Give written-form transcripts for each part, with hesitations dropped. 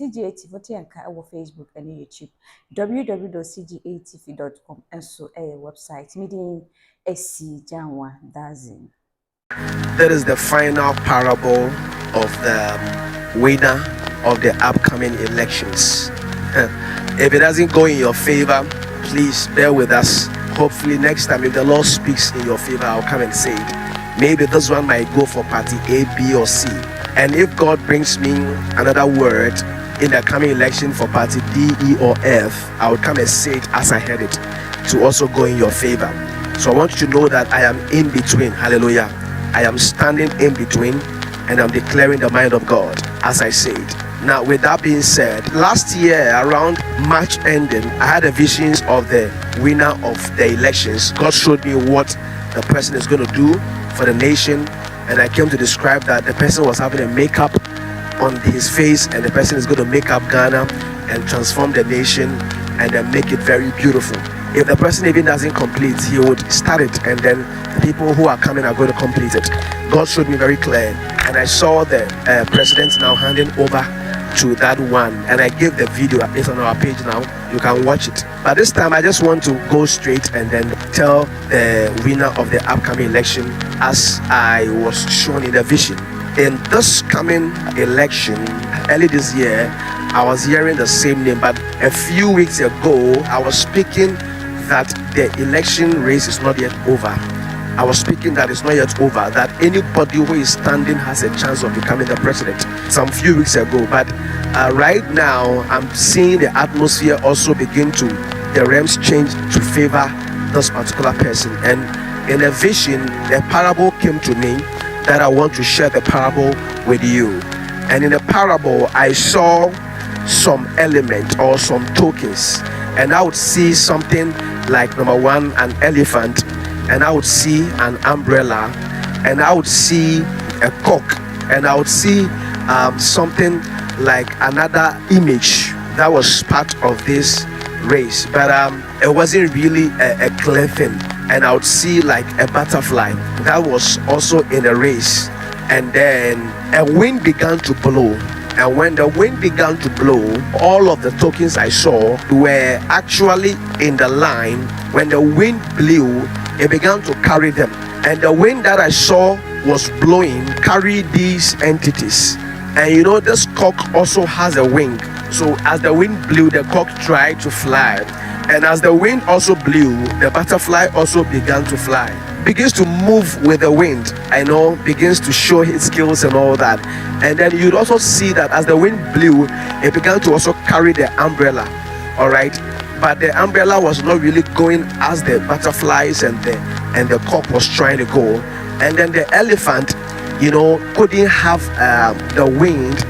GHTV tenka our Facebook and YouTube. www.cgatv.com and so a website meeting SC Janwa Dazin. That is the final parable of the winner of the upcoming elections. If it doesn't go in your favor, please bear with us. Hopefully next time, if the Lord speaks in your favor, I'll come and say it. Maybe this one might go for party A, B, or C. And if God brings me another word in the coming election for party D, E, or F, I will come and say it as I heard it to also go in your favor. So I want you to know that I am in between. Hallelujah. I am standing in between and I'm declaring the mind of God as I say it. Now, with that being said, last year around March ending, I had a vision of the winner of the elections. God showed me what the person is going to do for the nation, and I came to describe that the person was having a makeup on his face, and the person is going to make up Ghana and transform the nation and then make it very beautiful. If the person even doesn't complete, he would start it, and then the people who are coming are going to complete it. God showed me very clear, and I saw the president now handing over to that one, and I gave the video. It's on our page now, you can watch it. But this time I just want to go straight and then tell the winner of the upcoming election as I was shown in the vision. In this coming election early this year, I was hearing the same name, but a few weeks ago I was speaking that the election race is not yet over. I was speaking that it's not yet over, that anybody who is standing has a chance of becoming the president some few weeks ago. But right now, I'm seeing the atmosphere also begin to, the realms change to favor this particular person. And in a vision, the parable came to me that I want to share the parable with you. And in the parable, I saw some element or some tokens. And I would see something like, number one, an elephant, and I would see an umbrella, and I would see a cock, and I would see something like another image that was part of this race, but it wasn't really a clear thing. And I would see like a butterfly that was also in a race, and then a wind began to blow. And when the wind began to blow, all of the tokens I saw were actually in the line. When the wind blew, it began to carry them. And the wind that I saw was blowing carried these entities. And you know, this cock also has a wing. So as the wind blew, the cock tried to fly. And as the wind also blew, the butterfly also began to fly. Begins to move with the wind, I know, begins to show his skills and all that. And then you'd also see that as the wind blew, it began to also carry the umbrella. All right, but the umbrella was not really going as the butterflies and the cock was trying to go. And then the elephant, you know, couldn't have the wind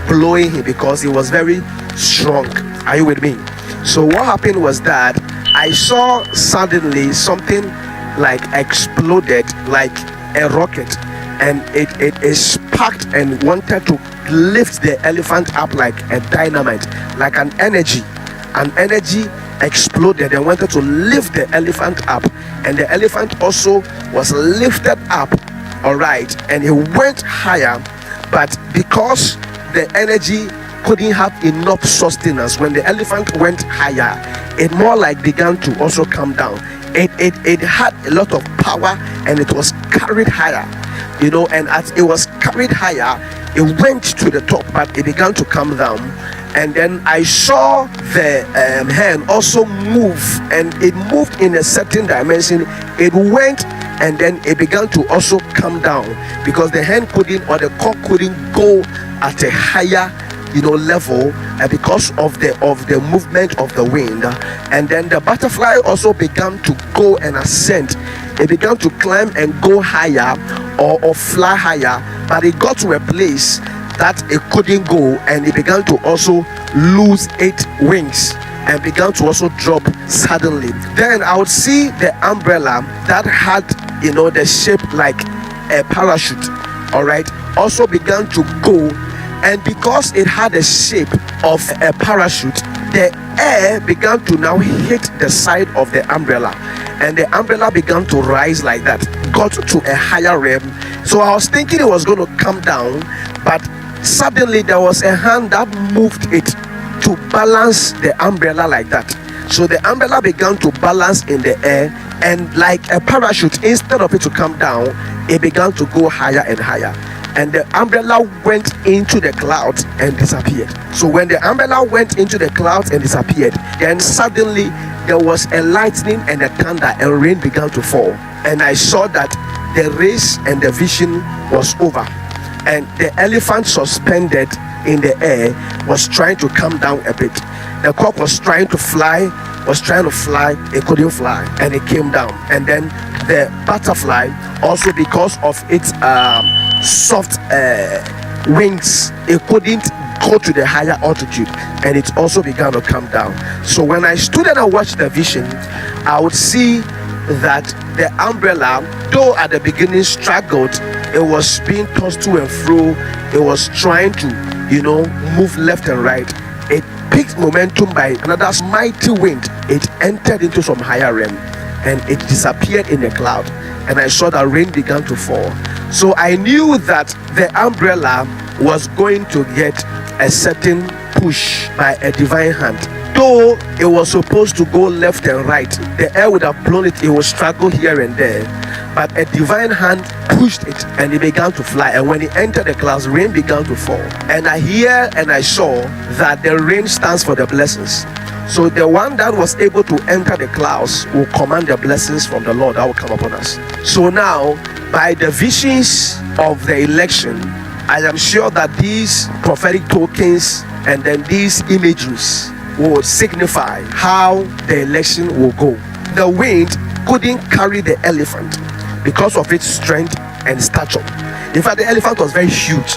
blowing him because he was very strong. Are you with me? So what happened was that I saw suddenly something like exploded like a rocket, and it sparked and wanted to lift the elephant up like a dynamite, like an energy exploded and wanted to lift the elephant up, and the elephant also was lifted up. All right, and he went higher, but because the energy couldn't have enough sustenance, when the elephant went higher, it more like began to also come down. It had a lot of power and it was carried higher, you know, and as it was carried higher, it went to the top, but it began to come down. And then I saw the hand also move, and it moved in a certain dimension. It went and then it began to also come down because the hand couldn't, or the cock couldn't go at a higher, you know, level because of the movement of the wind. And then the butterfly also began to go and ascend. It began to climb and go higher or fly higher, but it got to a place that it couldn't go, and it began to also lose its wings and began to also drop suddenly. Then I would see the umbrella that had, you know, the shape like a parachute, all right, also began to go. And because it had a shape of a parachute, the air began to now hit the side of the umbrella, and the umbrella began to rise like that, got to a higher realm. So I was thinking it was going to come down, but suddenly there was a hand that moved it to balance the umbrella like that. So the umbrella began to balance in the air, and like a parachute, instead of it to come down, it began to go higher and higher. And the umbrella went into the clouds and disappeared. So when the umbrella went into the clouds and disappeared, then suddenly there was a lightning and a thunder, and rain began to fall. And I saw that the race and the vision was over, and the elephant suspended in the air was trying to come down a bit. The cock was trying to fly, it couldn't fly, and it came down. And then the butterfly, also because of its soft wings, it couldn't go to the higher altitude, and it also began to come down. So when I stood and I watched the vision, I would see that the umbrella, though at the beginning struggled, it was being tossed to and fro, it was trying to move left and right. It picked momentum by another mighty wind. It entered into some higher realm, and it disappeared in the cloud, and I saw that rain began to fall. So I knew that the umbrella was going to get a certain push by a divine hand. Though it was supposed to go left and right, the air would have blown it, it would struggle here and there, but a divine hand pushed it, and it began to fly. And when it entered the clouds, rain began to fall. And I saw that the rain stands for the blessings. So the one that was able to enter the clouds will command the blessings from the Lord that will come upon us. So now, by the visions of the election, I am sure that these prophetic tokens and then these imageries will signify how the election will go. The wind couldn't carry the elephant because of its strength and stature. In fact, the elephant was very huge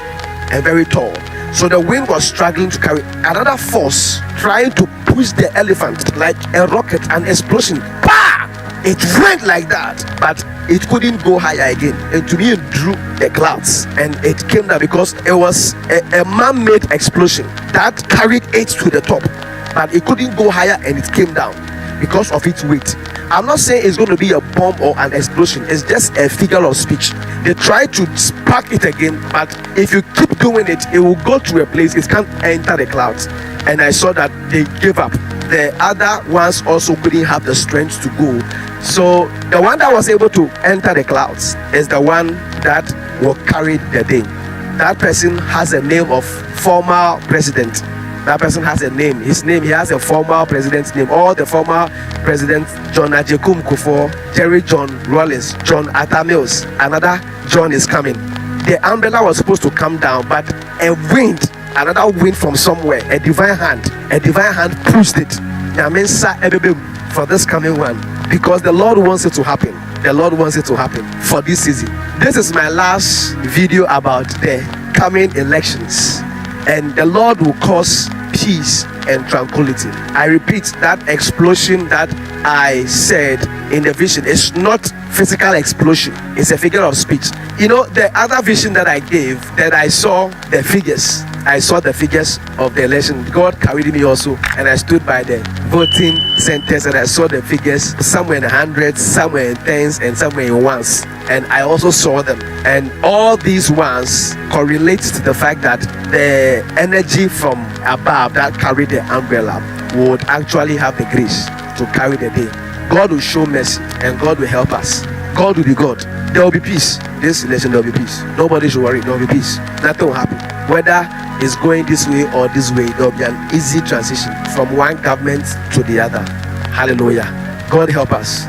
and very tall. So the wind was struggling to carry. Another force trying to push the elephant like a rocket, an explosion. Bah! It went like that, but it couldn't go higher again. And to me, it drew the clouds, and it came down because it was a man-made explosion that carried it to the top, but it couldn't go higher, and it came down because of its weight. I'm not saying it's going to be a bomb or an explosion. It's just a figure of speech. They try to spark it again, but if you keep doing it, it will go to a place, it can't enter the clouds. And I saw that they gave up. The other ones also couldn't have the strength to go. So the one that was able to enter the clouds is the one that will carry the day. That person has a name of former president. That person has a name. His name, he has a former president's name. All the former presidents, John Ajekum Kufuor, Jerry John Rawlings, John Atta Mills, another John is coming. The umbrella was supposed to come down, but a wind, another wind from somewhere, a divine hand pushed it. For this coming one, because the Lord wants it to happen. The Lord wants it to happen for this season. This is my last video about the coming elections, and the Lord will cause peace and tranquility. I repeat, that explosion that I said in the vision is not physical explosion, it's a figure of speech. The other vision that I gave, that I saw the figures of the election. God carried me also, and I stood by the voting centers, and I saw the figures, somewhere in the hundreds, somewhere in tens, and somewhere in ones. And I also saw them, and all these ones correlate to the fact that the energy from above that carried the umbrella would actually have the grace to carry the day. God will show mercy, and God will help us. God will be God. There will be peace. This election, there will be peace. Nobody should worry. There will be peace. Nothing will happen. Whether it's going this way or this way, there will be an easy transition from one government to the other. Hallelujah. God help us.